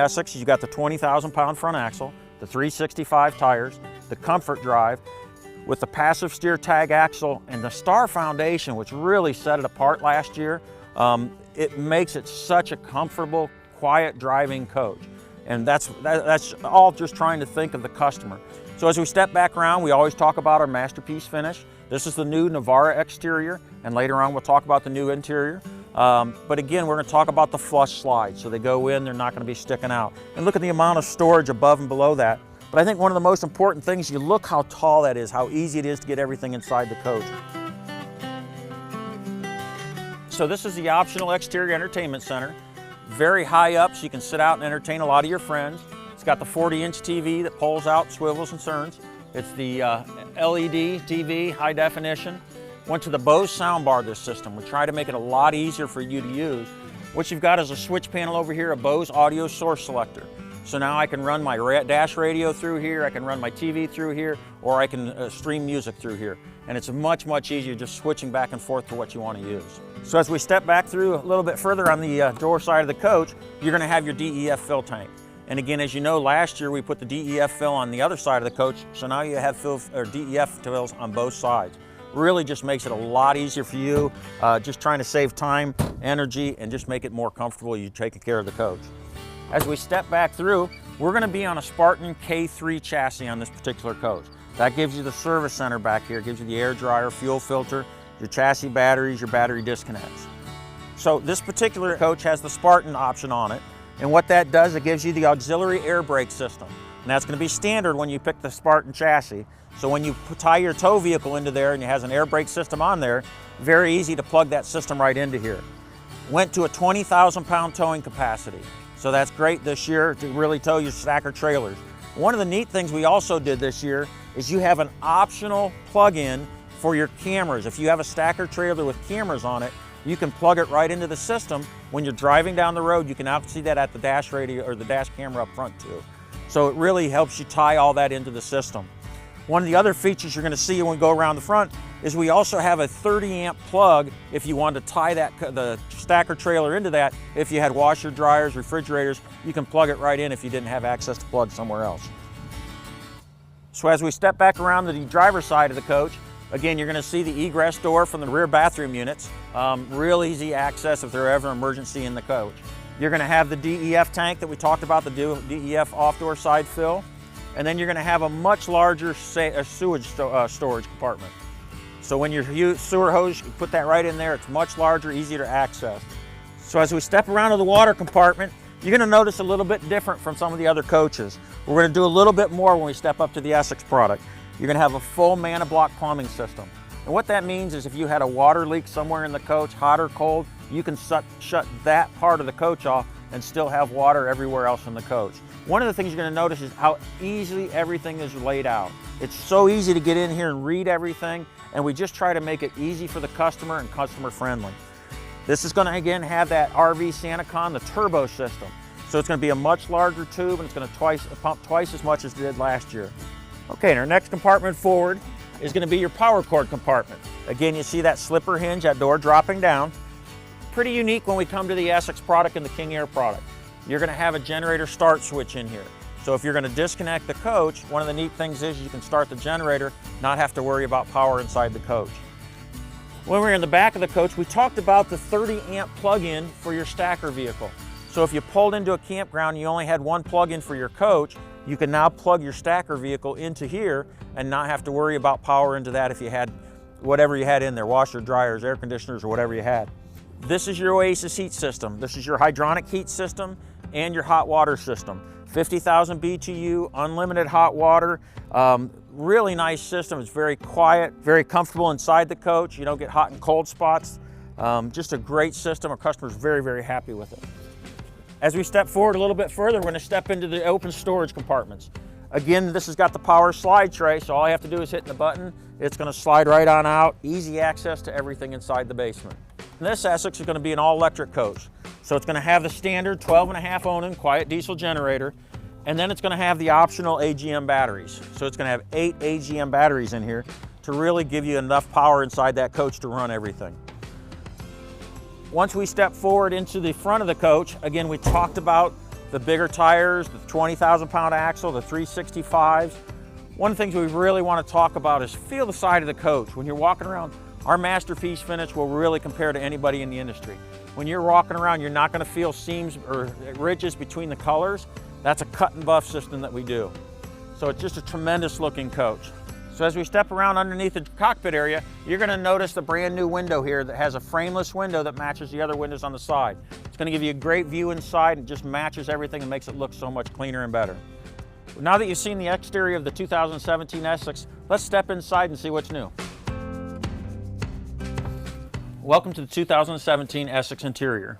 Essex, you got the 20,000-pound front axle, the 365 tires, the comfort drive, with the passive steer tag axle and the Star Foundation, which really set it apart last year. It makes it such a comfortable, quiet driving coach. And that's all just trying to think of the customer. So as we step back around, we always talk about our masterpiece finish. This is the new Navara exterior, and later on we'll talk about the new interior. But again, we're going to talk about the flush slides. So they go in, they're not going to be sticking out. And look at the amount of storage above and below that. But I think one of the most important things, you look how tall that is, how easy it is to get everything inside the coach. So this is the optional exterior entertainment center. Very high up, so you can sit out and entertain a lot of your friends. It's got the 40-inch TV that pulls out, swivels and turns. It's the LED TV, high definition. Went to the Bose soundbar this system. We try to make it a lot easier for you to use. What you've got is a switch panel over here, a Bose audio source selector. So now I can run my dash radio through here, I can run my TV through here, or I can stream music through here. And it's much, much easier just switching back and forth to what you want to use. So as we step back through a little bit further on the door side of the coach, you're going to have your DEF fill tank. And again, as you know, last year we put the DEF fill on the other side of the coach, so now you have DEF fills on both sides. Really just makes it a lot easier for you, just trying to save time, energy, and just make it more comfortable you taking care of the coach. As we step back through, we're going to be on a Spartan K3 chassis on this particular coach. That gives you the service center back here, gives you the air dryer, fuel filter, your chassis batteries, your battery disconnects. So this particular coach has the Spartan option on it, and what that does, it gives you the auxiliary air brake system. And that's going to be standard when you pick the Spartan chassis. So when you tie your tow vehicle into there and it has an air brake system on there, very easy to plug that system right into here. Went to a 20,000-pound towing capacity. So that's great this year to really tow your stacker trailers. One of the neat things we also did this year is you have an optional plug-in for your cameras. If you have a stacker trailer with cameras on it, you can plug it right into the system. When you're driving down the road, you can now see that at the dash radio or the dash camera up front too. So it really helps you tie all that into the system. One of the other features you're going to see when we go around the front is we also have a 30-amp plug if you want to tie the stacker trailer into that. If you had washer, dryers, refrigerators, you can plug it right in if you didn't have access to plug somewhere else. So as we step back around to the driver's side of the coach, again, you're going to see the egress door from the rear bathroom units. Real easy access if there's ever an emergency in the coach. You're going to have the DEF tank that we talked about, the DEF off-door side fill. And then you're going to have a much larger sewage storage compartment. So when your sewer hose, you put that right in there. It's much larger, easier to access. So as we step around to the water compartment, you're going to notice a little bit different from some of the other coaches. We're going to do a little bit more when we step up to the Essex product. You're going to have a full ManaBlock plumbing system. And what that means is if you had a water leak somewhere in the coach, hot or cold, you can shut that part of the coach off and still have water everywhere else in the coach. One of the things you're going to notice is how easily everything is laid out. It's so easy to get in here and read everything, and we just try to make it easy for the customer and customer friendly. This is going to again have that RV SantaCon, the turbo system. So it's going to be a much larger tube, and it's going to pump twice as much as it did last year. Okay, and our next compartment forward is going to be your power cord compartment. Again, you see that slipper hinge, that door dropping down. Pretty unique when we come to the Essex product and the King Air product. You're going to have a generator start switch in here. So if you're going to disconnect the coach, one of the neat things is you can start the generator, not have to worry about power inside the coach. When we were in the back of the coach, we talked about the 30-amp plug-in for your stacker vehicle. So if you pulled into a campground and you only had one plug-in for your coach, you can now plug your stacker vehicle into here and not have to worry about power into that if you had whatever you had in there, washer, dryers, air conditioners, or whatever you had. This is your Oasis heat system. This is your hydronic heat system and your hot water system. 50,000 BTU, unlimited hot water. Really nice system. It's very quiet, very comfortable inside the coach. You don't get hot and cold spots. Just a great system. Our customer's very, very happy with it. As we step forward a little bit further, we're going to step into the open storage compartments. Again, this has got the power slide tray, so all I have to do is hit the button. It's going to slide right on out. Easy access to everything inside the basement. And this Essex is going to be an all-electric coach. So it's going to have the standard 12.5 Onan quiet diesel generator, and then it's going to have the optional AGM batteries. So it's going to have 8 AGM batteries in here to really give you enough power inside that coach to run everything. Once we step forward into the front of the coach, again, we talked about the bigger tires, the 20,000-pound axle, the 365s. One of the things we really want to talk about is feel the side of the coach. When you're walking around, our masterpiece finish will really compare to anybody in the industry. When you're walking around, you're not going to feel seams or ridges between the colors. That's a cut and buff system that we do. So it's just a tremendous looking coach. So as we step around underneath the cockpit area, you're going to notice the brand new window here that has a frameless window that matches the other windows on the side. It's going to give you a great view inside and just matches everything and makes it look so much cleaner and better. Now that you've seen the exterior of the 2017 Essex, let's step inside and see what's new. Welcome to the 2017 Essex interior.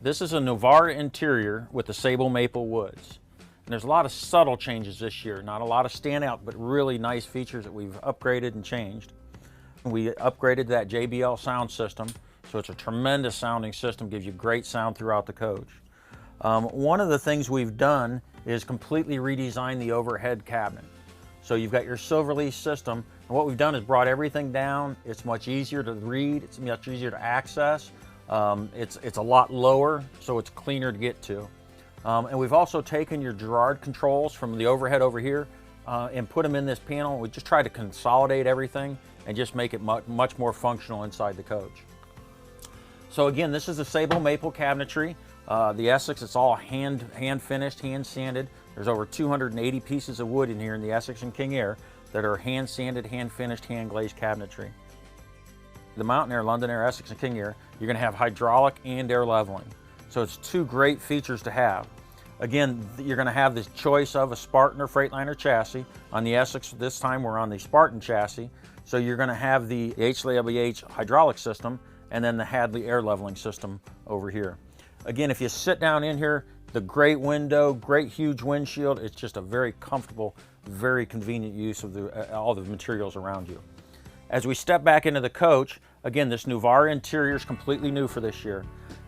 This is a Noir interior with the sable maple woods. And there's a lot of subtle changes this year, not a lot of standout, but really nice features that we've upgraded and changed. We upgraded that JBL sound system, so it's a tremendous sounding system, gives you great sound throughout the coach. One of the things we've done is completely redesign the overhead cabinet. So you've got your Silverleaf system, and what we've done is brought everything down. It's much easier to read, it's much easier to access. It's a lot lower, so it's cleaner to get to. And we've also taken your Girard controls from the overhead over here and put them in this panel. We just tried to consolidate everything and just make it much more functional inside the coach. So again, this is the sable maple cabinetry. The Essex, it's all hand finished, hand sanded. There's over 280 pieces of wood in here in the Essex and King Air that are hand sanded, hand finished, hand glazed cabinetry. The Mountain Air, London Air, Essex and King Air, you're going to have hydraulic and air leveling. So it's two great features to have. Again, you're going to have this choice of a Spartan or Freightliner chassis. On the Essex, this time we're on the Spartan chassis. So you're going to have the HWH hydraulic system and then the Hadley air leveling system over here. Again, if you sit down in here, the great window, great huge windshield, it's just a very comfortable, very convenient use of all the materials around you. As we step back into the coach, again, this Noir interior is completely new for this year.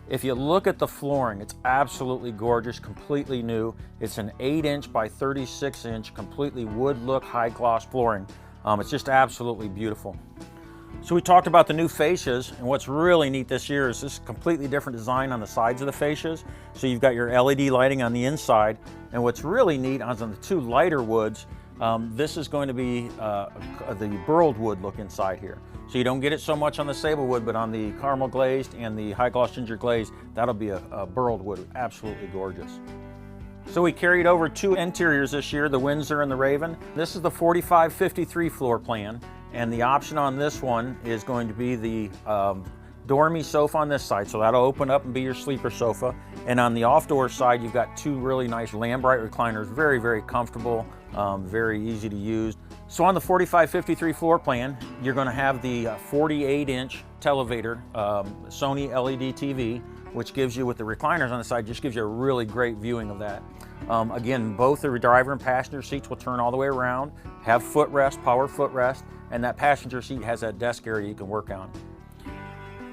If you look at the flooring, it's absolutely gorgeous, completely new. It's an 8-inch by 36-inch, completely wood look, high gloss flooring. It's just absolutely beautiful. So we talked about the new fascias, and what's really neat this year is this completely different design on the sides of the fascias. So you've got your LED lighting on the inside, and what's really neat on the two lighter woods, this is going to be the burled wood look inside here. So you don't get it so much on the sable wood, but on the caramel glazed and the high gloss ginger glaze, that'll be a burled wood, absolutely gorgeous. So we carried over two interiors this year, the Windsor and the Raven. This is the 4553 floor plan, and the option on this one is going to be the dormy sofa on this side, so that'll open up and be your sleeper sofa. And on the off-door side, you've got two really nice Lambrite recliners, very, very comfortable, very easy to use. So on the 4553 floor plan, you're going to have the 48-inch televator Sony LED TV, which gives you, with the recliners on the side, just gives you a really great viewing of that. Again, both the driver and passenger seats will turn all the way around, have footrest, power footrest, and that passenger seat has that desk area you can work on.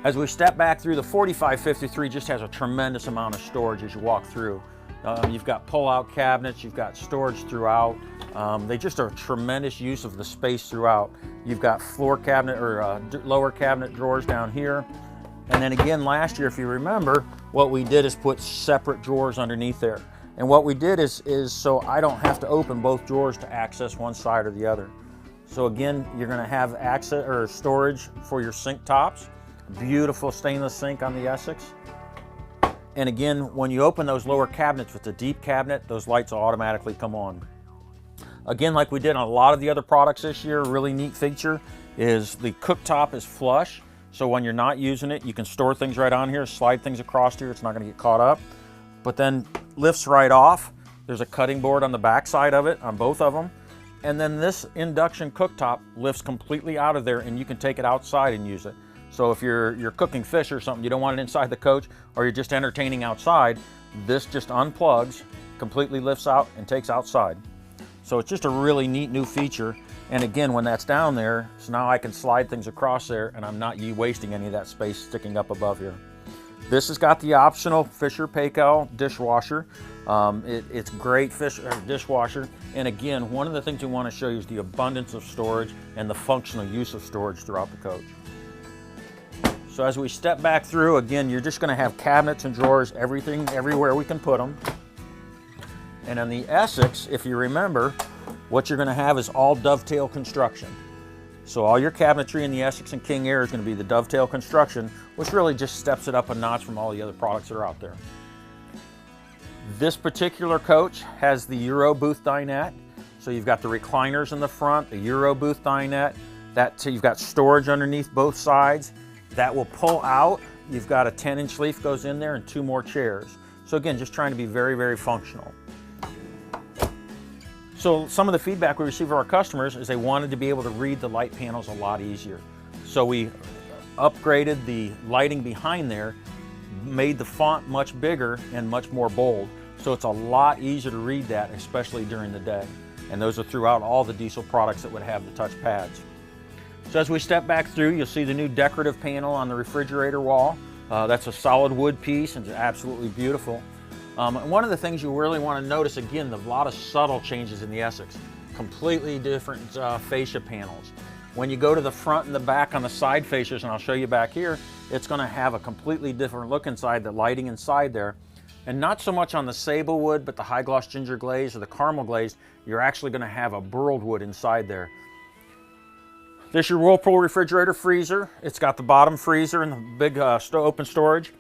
As we step back through, the 4553 just has a tremendous amount of storage as you walk through. You've got pull-out cabinets, you've got storage throughout. They just are a tremendous use of the space throughout. You've got floor cabinet or lower cabinet drawers down here. And then again, last year, if you remember, what we did is put separate drawers underneath there. And what we did is so I don't have to open both drawers to access one side or the other. So again, you're going to have access or storage for your sink tops. Beautiful stainless sink on the Essex. And again, when you open those lower cabinets with the deep cabinet, those lights will automatically come on. Again, like we did on a lot of the other products this year, a really neat feature is the cooktop is flush. So when you're not using it, you can store things right on here, slide things across here, it's not going to get caught up. But then lifts right off. There's a cutting board on the back side of it, on both of them. And then this induction cooktop lifts completely out of there and you can take it outside and use it. So if you're cooking fish or something, you don't want it inside the coach, or you're just entertaining outside, this just unplugs, completely lifts out and takes outside. So it's just a really neat new feature. And again, when that's down there, so now I can slide things across there and I'm not wasting any of that space sticking up above here. This has got the optional Fisher Paykel dishwasher. It's great dishwasher. And again, one of the things we want to show you is the abundance of storage and the functional use of storage throughout the coach. So as we step back through, again, you're just going to have cabinets and drawers, everything, everywhere we can put them. And on the Essex, if you remember, what you're going to have is all dovetail construction. So all your cabinetry in the Essex and King Air is going to be the dovetail construction, which really just steps it up a notch from all the other products that are out there. This particular coach has the Euro booth dinette. So you've got the recliners in the front, the Euro booth dinette. So you've got storage underneath both sides. That will pull out. You've got a 10-inch leaf goes in there and 2 more chairs. So again, just trying to be very, very functional. So some of the feedback we received from our customers is they wanted to be able to read the light panels a lot easier. So we upgraded the lighting behind there, made the font much bigger and much more bold. So it's a lot easier to read that, especially during the day. And those are throughout all the diesel products that would have the touch pads. So as we step back through, you'll see the new decorative panel on the refrigerator wall. That's a solid wood piece and it's absolutely beautiful. And one of the things you really want to notice, again, a lot of subtle changes in the Essex. Completely different fascia panels. When you go to the front and the back on the side fascias, and I'll show you back here, it's going to have a completely different look inside, the lighting inside there. And not so much on the sable wood, but the high gloss ginger glaze or the caramel glaze, you're actually going to have a burled wood inside there. This is your Whirlpool refrigerator freezer. It's got the bottom freezer and the big open storage.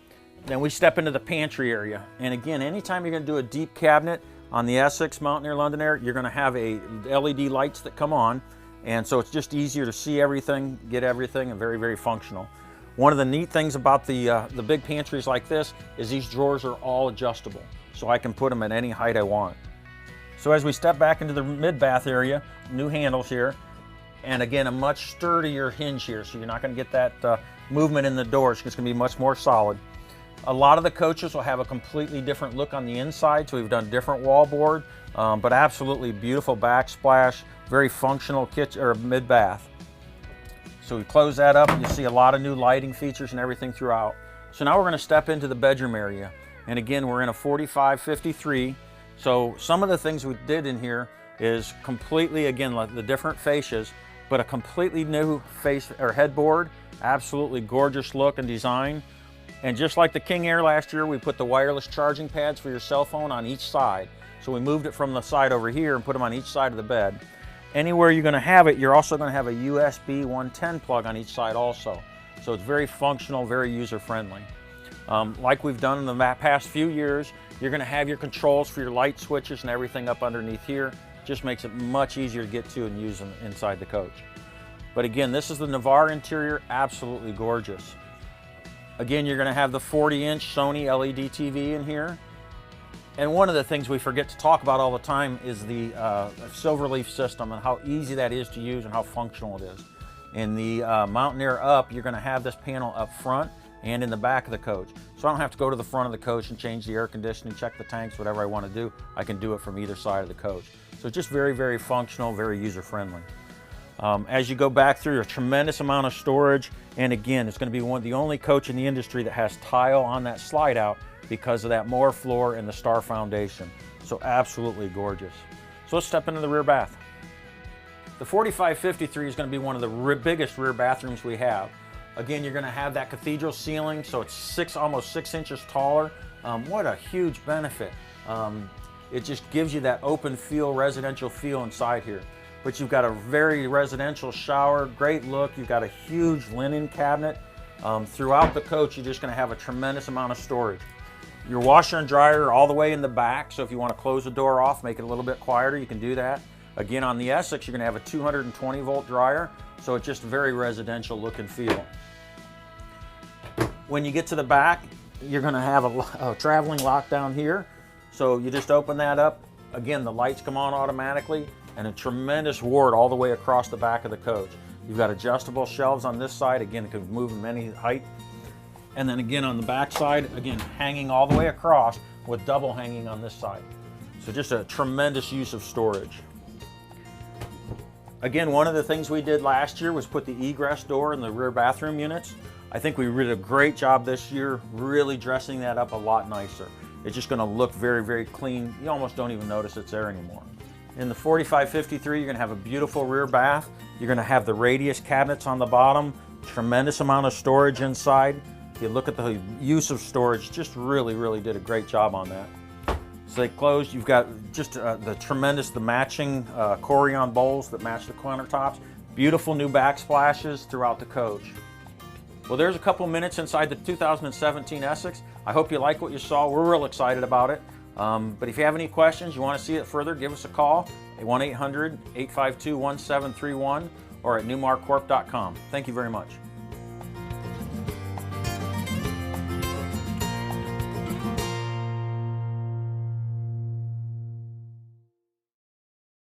Then we step into the pantry area. And again, anytime you're going to do a deep cabinet on the Essex, Mountain Air, London Air, you're going to have a LED lights that come on. And so it's just easier to see everything, get everything, and very, very functional. One of the neat things about the big pantries like this is these drawers are all adjustable. So I can put them at any height I want. So as we step back into the mid-bath area, new handles here. And again, a much sturdier hinge here. So you're not going to get that movement in the door. It's just going to be much more solid. A lot of the coaches will have a completely different look on the inside, so we've done different wallboard, but absolutely beautiful backsplash, very functional kitchen or mid-bath. So we close that up and you see a lot of new lighting features and everything throughout. So now we're going to step into the bedroom area. And again, we're in a 45-53. So some of the things we did in here is completely, again, like the different fascias, but a completely new face or headboard, absolutely gorgeous look and design. And just like the King Air last year, we put the wireless charging pads for your cell phone on each side. So we moved it from the side over here and put them on each side of the bed. Anywhere you're going to have it, you're also going to have a USB 110 plug on each side also. So it's very functional, very user-friendly. Like we've done in the past few years, you're going to have your controls for your light switches and everything up underneath here. Just makes it much easier to get to and use them inside the coach. But again, this is the Navarre interior, absolutely gorgeous. Again, you're going to have the 40-inch Sony LED TV in here. And one of the things we forget to talk about all the time is the Silverleaf system and how easy that is to use and how functional it is. In the Mountain Air Up, you're going to have this panel up front and in the back of the coach. So I don't have to go to the front of the coach and change the air conditioning, check the tanks, whatever I want to do. I can do it from either side of the coach. So it's just very, very functional, very user-friendly. As you go back through, a tremendous amount of storage. And again, it's going to be one of the only coach in the industry that has tile on that slide out because of that Moore floor and the Star foundation. So absolutely gorgeous. So let's step into the rear bath. The 45-53 is going to be one of the biggest rear bathrooms we have. Again, you're going to have that cathedral ceiling, so it's almost 6 inches taller. What a huge benefit. It just gives you that open feel, residential feel inside here. But you've got a very residential shower, great look. You've got a huge linen cabinet. Throughout the coach, you're just going to have a tremendous amount of storage. Your washer and dryer are all the way in the back, so if you want to close the door off, make it a little bit quieter, you can do that. Again, on the Essex, you're going to have a 220 volt dryer, so it's just very residential look and feel. When you get to the back, you're going to have a traveling lock down here. So you just open that up. Again, the lights come on automatically and a tremendous ward all the way across the back of the coach. You've got adjustable shelves on this side. Again, it can move in any height. And then again on the back side, again, hanging all the way across with double hanging on this side. So just a tremendous use of storage. Again, one of the things we did last year was put the egress door in the rear bathroom units. I think we did a great job this year, really dressing that up a lot nicer. It's just going to look very, very clean. You almost don't even notice it's there anymore. In the 45-53, you're going to have a beautiful rear bath. You're going to have the radius cabinets on the bottom, tremendous amount of storage inside. If you look at the use of storage, just really, really did a great job on that. So they close. You've got just the matching Corian bowls that match the countertops. Beautiful new backsplashes throughout the coach. Well, there's a couple minutes inside the 2017 Essex. I hope you like what you saw. We're real excited about it. But if you have any questions, you want to see it further, give us a call at 1-800-852-1731 or at newmarkcorp.com. Thank you very much.